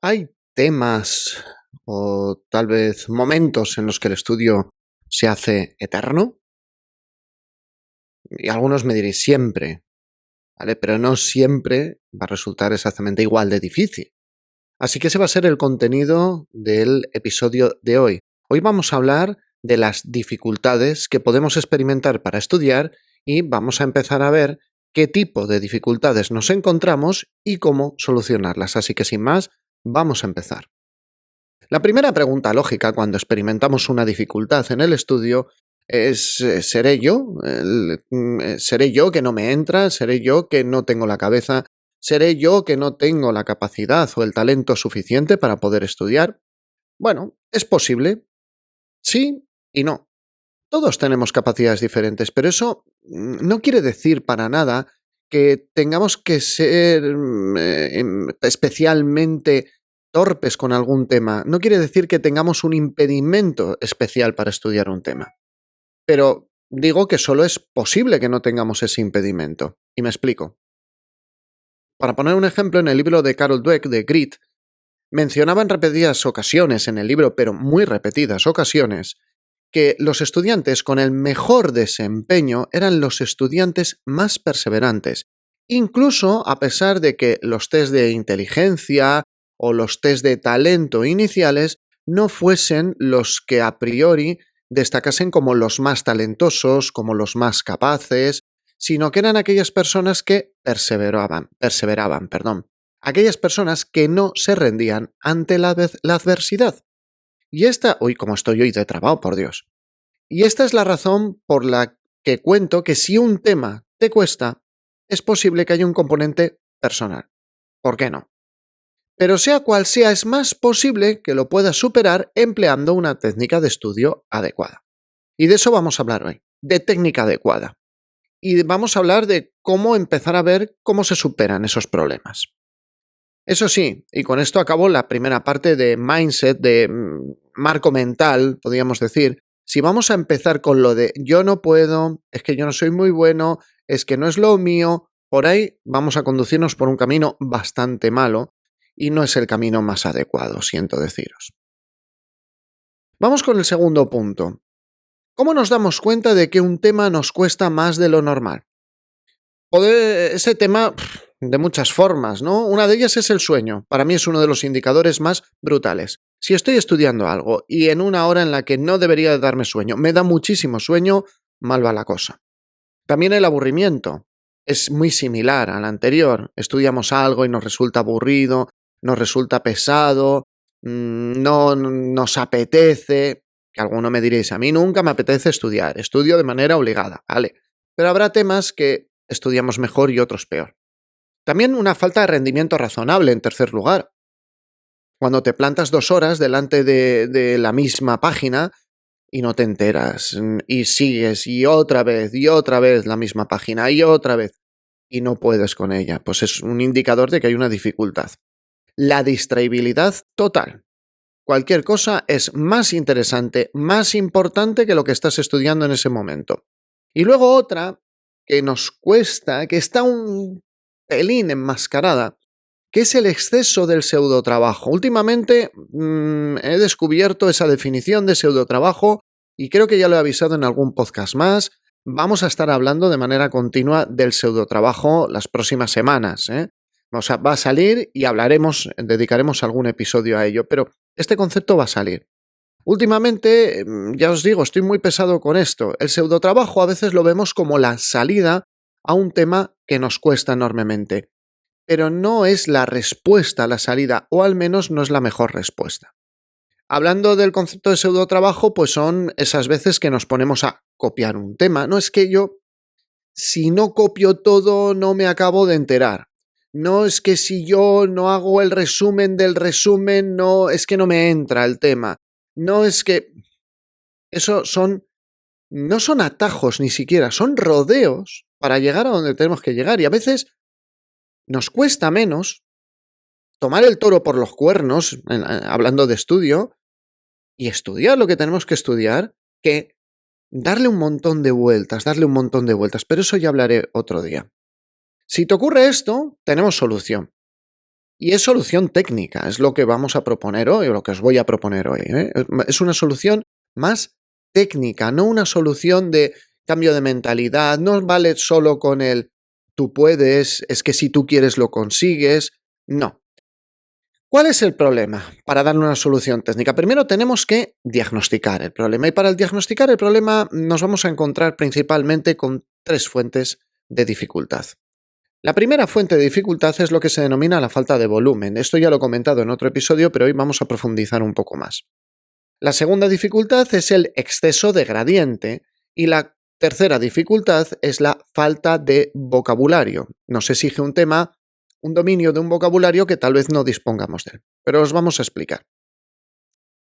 Hay temas o tal vez momentos en los que el estudio se hace eterno y algunos me diréis siempre, ¿vale? Pero no siempre va a resultar exactamente igual de difícil. Así que ese va a ser el contenido del episodio de hoy. Hoy vamos a hablar de las dificultades que podemos experimentar para estudiar y vamos a empezar a ver qué tipo de dificultades nos encontramos y cómo solucionarlas. Así que sin más, vamos a empezar. La primera pregunta lógica cuando experimentamos una dificultad en el estudio es ¿seré yo? ¿Seré yo que no me entra? ¿Seré yo que no tengo la cabeza? ¿Seré yo que no tengo la capacidad o el talento suficiente para poder estudiar? Bueno, es posible, sí y no. Todos tenemos capacidades diferentes, pero eso no quiere decir para nada que tengamos que ser especialmente torpes con algún tema. No quiere decir que tengamos un impedimento especial para estudiar un tema. Pero digo que solo es posible que no tengamos ese impedimento. Y me explico. Para poner un ejemplo, en el libro de Carol Dweck, de Grit, mencionaba en repetidas ocasiones en el libro, pero muy repetidas ocasiones, que los estudiantes con el mejor desempeño eran los estudiantes más perseverantes, incluso a pesar de que los test de inteligencia o los test de talento iniciales no fuesen los que a priori destacasen como los más talentosos, como los más capaces, sino que eran aquellas personas que perseveraban, aquellas personas que no se rendían ante la adversidad. Y esta, uy, como estoy hoy de trabado, por Dios. Y esta es la razón por la que cuento que si un tema te cuesta, es posible que haya un componente personal. ¿Por qué no? Pero sea cual sea, es más posible que lo puedas superar empleando una técnica de estudio adecuada. Y de eso vamos a hablar hoy, de técnica adecuada. Y vamos a hablar de cómo empezar a ver cómo se superan esos problemas. Eso sí, y con esto acabo la primera parte de mindset, de marco mental, podríamos decir. Si vamos a empezar con lo de yo no puedo, es que yo no soy muy bueno, es que no es lo mío, por ahí vamos a conducirnos por un camino bastante malo y no es el camino más adecuado, siento deciros. Vamos con el segundo punto. ¿Cómo nos damos cuenta de que un tema nos cuesta más de lo normal? Ese tema de muchas formas, ¿no? Una de ellas es el sueño. Para mí es uno de los indicadores más brutales. Si estoy estudiando algo y en una hora en la que no debería de darme sueño, me da muchísimo sueño, mal va la cosa. También el aburrimiento. Es muy similar al anterior. Estudiamos algo y nos resulta aburrido, nos resulta pesado, no nos apetece. Que alguno me diréis, a mí nunca me apetece estudiar, estudio de manera obligada, ¿vale? Pero habrá temas que estudiamos mejor y otros peor. También una falta de rendimiento razonable, en tercer lugar. Cuando te plantas 2 horas delante de la misma página y no te enteras, y sigues y otra vez la misma página y otra vez, y no puedes con ella, pues es un indicador de que hay una dificultad. La distraibilidad total. Cualquier cosa es más interesante, más importante que lo que estás estudiando en ese momento. Y luego otra que nos cuesta, que está un pelín enmascarada, que es el exceso del pseudotrabajo. Últimamente he descubierto esa definición de pseudotrabajo y creo que ya lo he avisado en algún podcast más. Vamos a estar hablando de manera continua del pseudotrabajo las próximas semanas, ¿eh? O sea, va a salir y dedicaremos algún episodio a ello, pero este concepto va a salir. Últimamente, ya os digo, estoy muy pesado con esto. El pseudotrabajo a veces lo vemos como la salida a un tema que nos cuesta enormemente, pero no es la respuesta a la salida, o al menos no es la mejor respuesta. Hablando del concepto de pseudotrabajo, pues son esas veces que nos ponemos a copiar un tema. No es que yo, si no copio todo, no me acabo de enterar. No es que si yo no hago el resumen del resumen, no, es que no me entra el tema. No es que... Eso no son atajos ni siquiera, son rodeos para llegar a donde tenemos que llegar. Y a veces nos cuesta menos tomar el toro por los cuernos, hablando de estudio, y estudiar lo que tenemos que estudiar, que darle un montón de vueltas, pero eso ya hablaré otro día. Si te ocurre esto, tenemos solución. Y es solución técnica, es lo que vamos a proponer hoy, o lo que os voy a proponer hoy, ¿eh? Es una solución más técnica, no una solución de cambio de mentalidad, no vale solo con el tú puedes, es que si tú quieres lo consigues, no. ¿Cuál es el problema para darle una solución técnica? Primero tenemos que diagnosticar el problema y para diagnosticar el problema nos vamos a encontrar principalmente con tres fuentes de dificultad. La primera fuente de dificultad es lo que se denomina la falta de volumen. Esto ya lo he comentado en otro episodio, pero hoy vamos a profundizar un poco más. La segunda dificultad es el exceso de gradiente y la tercera dificultad es la falta de vocabulario. Nos exige un tema, un dominio de un vocabulario que tal vez no dispongamos de él, pero os vamos a explicar.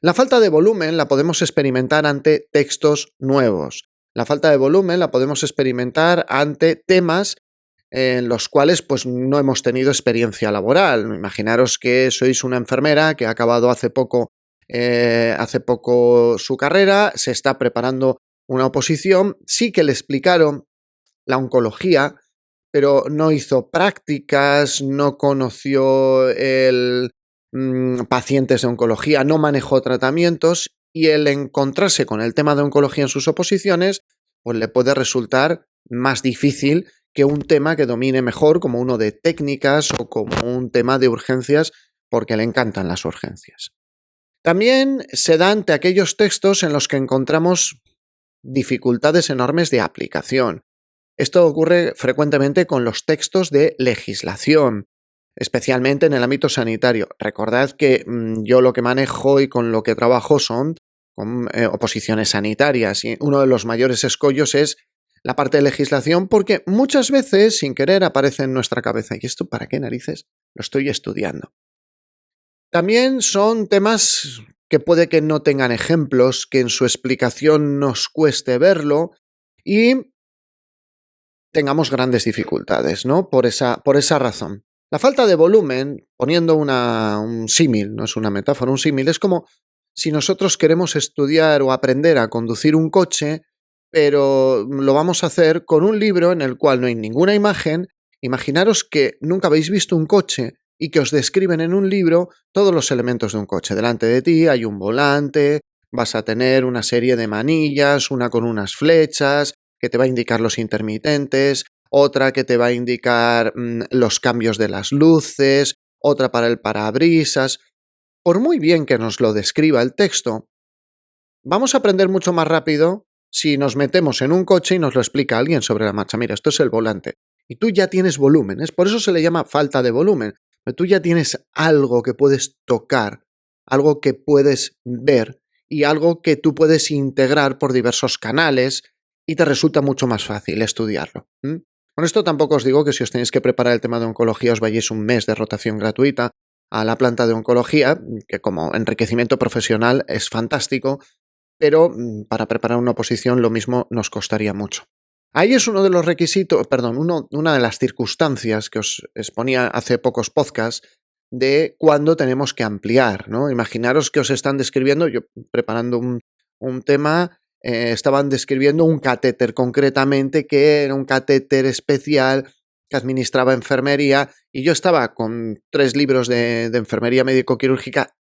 La falta de volumen la podemos experimentar ante textos nuevos. La falta de volumen la podemos experimentar ante temas en los cuales pues no hemos tenido experiencia laboral. Imaginaros que sois una enfermera que ha acabado hace poco su carrera, se está preparando una oposición, sí que le explicaron la oncología, pero no hizo prácticas, no conoció pacientes de oncología, no manejó tratamientos y el encontrarse con el tema de oncología en sus oposiciones, pues le puede resultar más difícil que un tema que domine mejor como uno de técnicas o como un tema de urgencias porque le encantan las urgencias. También se da ante aquellos textos en los que encontramos dificultades enormes de aplicación. Esto ocurre frecuentemente con los textos de legislación, especialmente en el ámbito sanitario. Recordad que yo lo que manejo y con lo que trabajo son oposiciones sanitarias y uno de los mayores escollos es la parte de legislación porque muchas veces sin querer aparece en nuestra cabeza ¿y esto para qué narices lo estoy estudiando? También son temas que puede que no tengan ejemplos, que en su explicación nos cueste verlo y tengamos grandes dificultades, ¿no? Por esa razón. La falta de volumen, poniendo un símil, no es una metáfora, un símil, es como si nosotros queremos estudiar o aprender a conducir un coche, pero lo vamos a hacer con un libro en el cual no hay ninguna imagen. Imaginaros que nunca habéis visto un coche y que os describen en un libro todos los elementos de un coche. Delante de ti hay un volante, vas a tener una serie de manillas, una con unas flechas, que te va a indicar los intermitentes, otra que te va a indicar los cambios de las luces, otra para el parabrisas. Por muy bien que nos lo describa el texto, vamos a aprender mucho más rápido si nos metemos en un coche y nos lo explica alguien sobre la marcha. Mira, esto es el volante. Y tú ya tienes volúmenes, por eso se le llama falta de volumen. Pero tú ya tienes algo que puedes tocar, algo que puedes ver y algo que tú puedes integrar por diversos canales y te resulta mucho más fácil estudiarlo. Con esto tampoco os digo que si os tenéis que preparar el tema de oncología os vayáis un mes de rotación gratuita a la planta de oncología, que como enriquecimiento profesional es fantástico, pero para preparar una oposición lo mismo nos costaría mucho. Ahí es uno de los requisitos, una de las circunstancias que os exponía hace pocos podcasts de cuándo tenemos que ampliar, ¿no? Imaginaros que os están describiendo, yo preparando un tema, estaban describiendo un catéter concretamente, que era un catéter especial que administraba enfermería, y yo estaba con 3 libros de enfermería médico-quirúrgica,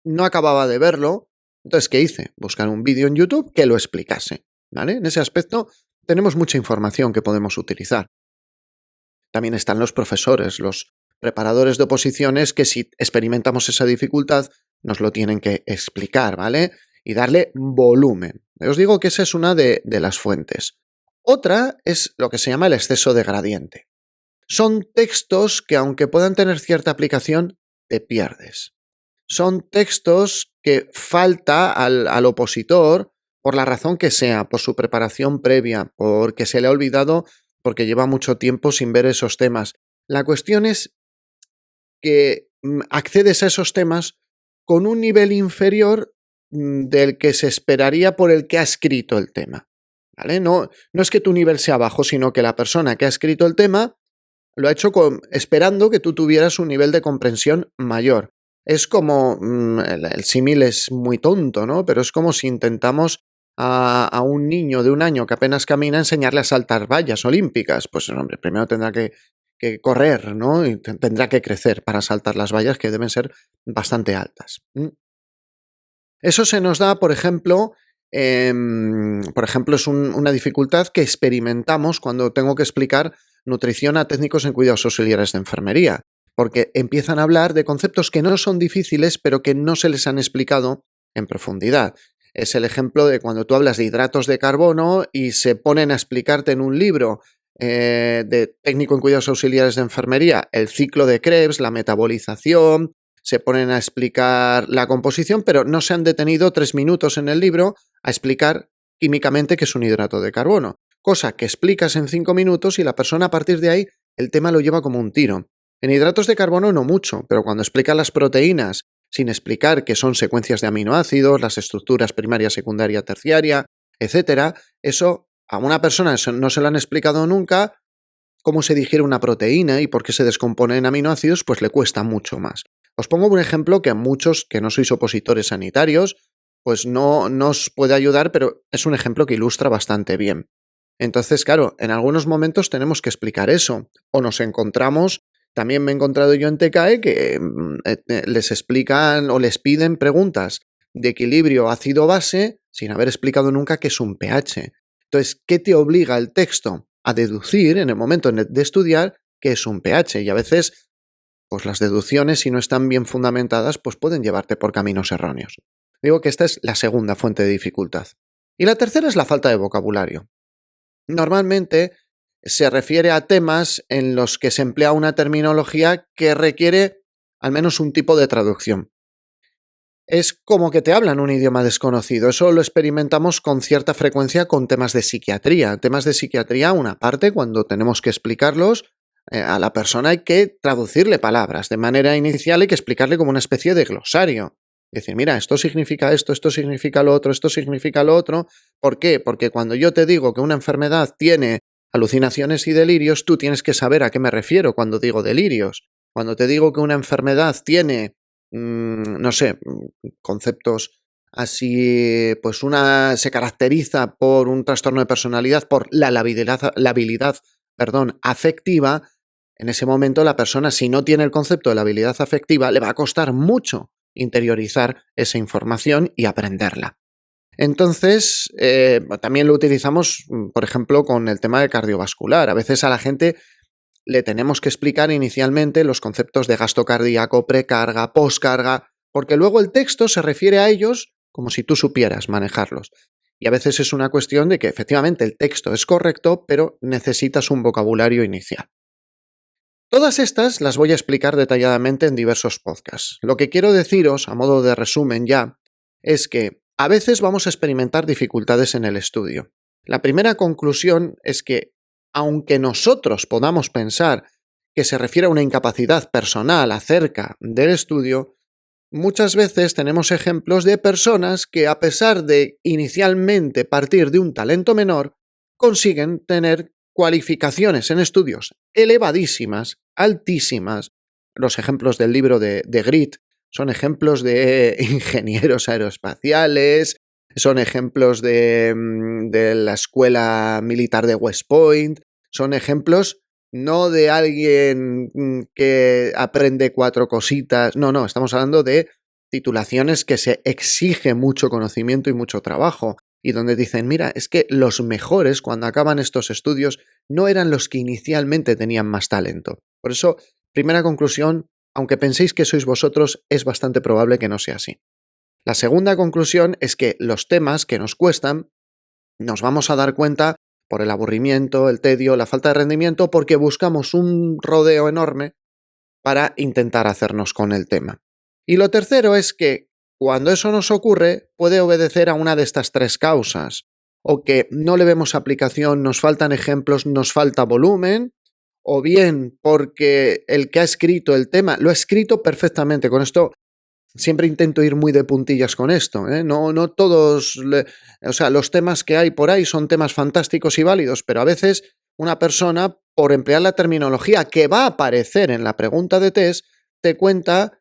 no acababa de verlo. Entonces, ¿qué hice? Buscar un vídeo en YouTube que lo explicase, ¿vale? En ese aspecto tenemos mucha información que podemos utilizar. También están los profesores, los preparadores de oposiciones que si experimentamos esa dificultad nos lo tienen que explicar, ¿vale? Y darle volumen. Os digo que esa es una de las fuentes. Otra es lo que se llama el exceso de gradiente. Son textos que aunque puedan tener cierta aplicación, te pierdes. Son textos que falta al opositor por la razón que sea, por su preparación previa, porque se le ha olvidado, porque lleva mucho tiempo sin ver esos temas. La cuestión es que accedes a esos temas con un nivel inferior del que se esperaría por el que ha escrito el tema, ¿vale? No es que tu nivel sea bajo, sino que la persona que ha escrito el tema lo ha hecho esperando que tú tuvieras un nivel de comprensión mayor. Es como, el símil es muy tonto, ¿no? Pero es como si intentamos a un niño de 1 año que apenas camina enseñarle a saltar vallas olímpicas. Pues hombre, primero tendrá que que correr, ¿no? Y tendrá que crecer para saltar las vallas, que deben ser bastante altas. Eso se nos da, por ejemplo, es una dificultad que experimentamos cuando tengo que explicar nutrición a técnicos en cuidados auxiliares de enfermería, porque empiezan a hablar de conceptos que no son difíciles, pero que no se les han explicado en profundidad. Es el ejemplo de cuando tú hablas de hidratos de carbono y se ponen a explicarte en un libro de técnico en cuidados auxiliares de enfermería el ciclo de Krebs, la metabolización, se ponen a explicar la composición, pero no se han detenido 3 minutos en el libro a explicar químicamente qué es un hidrato de carbono, cosa que explicas en 5 minutos y la persona a partir de ahí el tema lo lleva como un tiro. En hidratos de carbono no mucho, pero cuando explica las proteínas sin explicar qué son secuencias de aminoácidos, las estructuras primaria, secundaria, terciaria, etcétera, eso a una persona no se lo han explicado nunca, cómo se digiere una proteína y por qué se descompone en aminoácidos, pues le cuesta mucho más. Os pongo un ejemplo que a muchos que no sois opositores sanitarios, pues no os puede ayudar, pero es un ejemplo que ilustra bastante bien. Entonces, claro, en algunos momentos tenemos que explicar eso. O nos encontramos, también me he encontrado yo en TKE que les explican o les piden preguntas de equilibrio ácido-base sin haber explicado nunca qué es un pH. Entonces, ¿qué te obliga el texto a deducir en el momento de estudiar qué es un pH? Y a veces, pues las deducciones, si no están bien fundamentadas, pues pueden llevarte por caminos erróneos. Digo que esta es la segunda fuente de dificultad. Y la tercera es la falta de vocabulario. Normalmente se refiere a temas en los que se emplea una terminología que requiere al menos un tipo de traducción. Es como que te hablan un idioma desconocido. Eso lo experimentamos con cierta frecuencia con temas de psiquiatría. Temas de psiquiatría, una parte, cuando tenemos que explicarlos, a la persona hay que traducirle palabras. De manera inicial hay que explicarle como una especie de glosario. Decir, mira, esto significa esto significa lo otro, esto significa lo otro. ¿Por qué? Porque cuando yo te digo que una enfermedad tiene alucinaciones y delirios, tú tienes que saber a qué me refiero cuando digo delirios. Cuando te digo que una enfermedad tiene no sé, conceptos así, pues se caracteriza por un trastorno de personalidad, por la habilidad, afectiva. En ese momento la persona, si no tiene el concepto de la habilidad afectiva, le va a costar mucho interiorizar esa información y aprenderla. Entonces, también lo utilizamos, por ejemplo, con el tema de cardiovascular. A veces a la gente le tenemos que explicar inicialmente los conceptos de gasto cardíaco, precarga, poscarga, porque luego el texto se refiere a ellos como si tú supieras manejarlos. Y a veces es una cuestión de que efectivamente el texto es correcto, pero necesitas un vocabulario inicial. Todas estas las voy a explicar detalladamente en diversos podcasts. Lo que quiero deciros, a modo de resumen ya, es que a veces vamos a experimentar dificultades en el estudio. La primera conclusión es que aunque nosotros podamos pensar que se refiere a una incapacidad personal acerca del estudio, muchas veces tenemos ejemplos de personas que, a pesar de inicialmente partir de un talento menor, consiguen tener cualificaciones en estudios elevadísimas, altísimas. Los ejemplos del libro de Grit son ejemplos de ingenieros aeroespaciales, son ejemplos de la escuela militar de West Point, son ejemplos no de alguien que aprende 4 cositas, no, estamos hablando de titulaciones que se exige mucho conocimiento y mucho trabajo, y donde dicen, mira, es que los mejores cuando acaban estos estudios no eran los que inicialmente tenían más talento. Por eso, primera conclusión, aunque penséis que sois vosotros, es bastante probable que no sea así. La segunda conclusión es que los temas que nos cuestan nos vamos a dar cuenta por el aburrimiento, el tedio, la falta de rendimiento, porque buscamos un rodeo enorme para intentar hacernos con el tema. Y lo tercero es que cuando eso nos ocurre puede obedecer a una de estas 3 causas, o que no le vemos aplicación, nos faltan ejemplos, nos falta volumen, o bien porque el que ha escrito el tema lo ha escrito perfectamente. Con esto siempre intento ir muy de puntillas con esto, ¿eh? No todos, los temas que hay por ahí son temas fantásticos y válidos, pero a veces una persona, por emplear la terminología que va a aparecer en la pregunta de test, te cuenta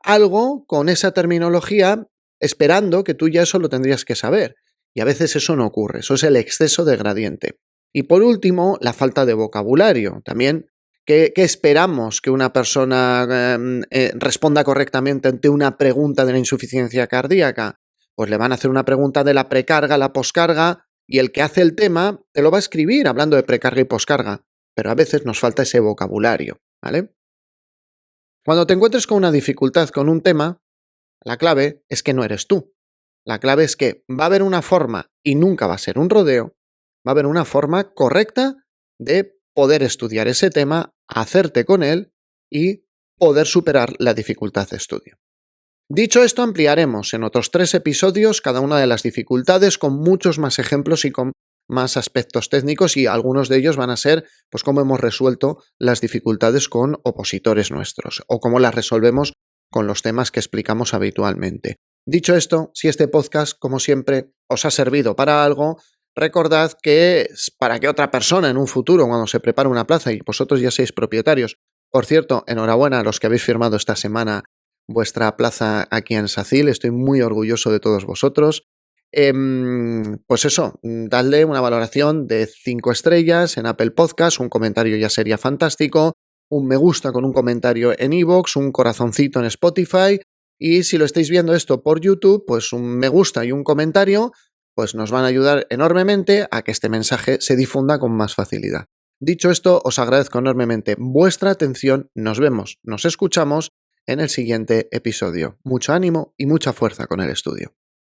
algo con esa terminología esperando que tú ya eso lo tendrías que saber. Y a veces eso no ocurre, eso es el exceso de gradiente. Y por último, la falta de vocabulario. También, ¿qué esperamos que una persona responda correctamente ante una pregunta de la insuficiencia cardíaca? Pues le van a hacer una pregunta de la precarga, la poscarga, y el que hace el tema te lo va a escribir hablando de precarga y poscarga. Pero a veces nos falta ese vocabulario, ¿vale? Cuando te encuentres con una dificultad con un tema, la clave es que no eres tú. La clave es que va a haber una forma, y nunca va a ser un rodeo, va a haber una forma correcta de poder estudiar ese tema, hacerte con él y poder superar la dificultad de estudio. Dicho esto, ampliaremos en otros 3 episodios cada una de las dificultades con muchos más ejemplos y con más aspectos técnicos, y algunos de ellos van a ser pues cómo hemos resuelto las dificultades con opositores nuestros o cómo las resolvemos con los temas que explicamos habitualmente. Dicho esto, si este podcast, como siempre, os ha servido para algo, recordad que para que otra persona en un futuro, cuando se prepare una plaza y vosotros ya seáis propietarios, por cierto, enhorabuena a los que habéis firmado esta semana vuestra plaza aquí en SACIL, estoy muy orgulloso de todos vosotros. Pues eso, dadle una valoración de 5 estrellas en Apple Podcast, un comentario ya sería fantástico, un me gusta con un comentario en iVoox, un corazoncito en Spotify, y si lo estáis viendo esto por YouTube, pues un me gusta y un comentario pues nos van a ayudar enormemente a que este mensaje se difunda con más facilidad. Dicho esto, os agradezco enormemente vuestra atención, nos vemos, nos escuchamos en el siguiente episodio. Mucho ánimo y mucha fuerza con el estudio.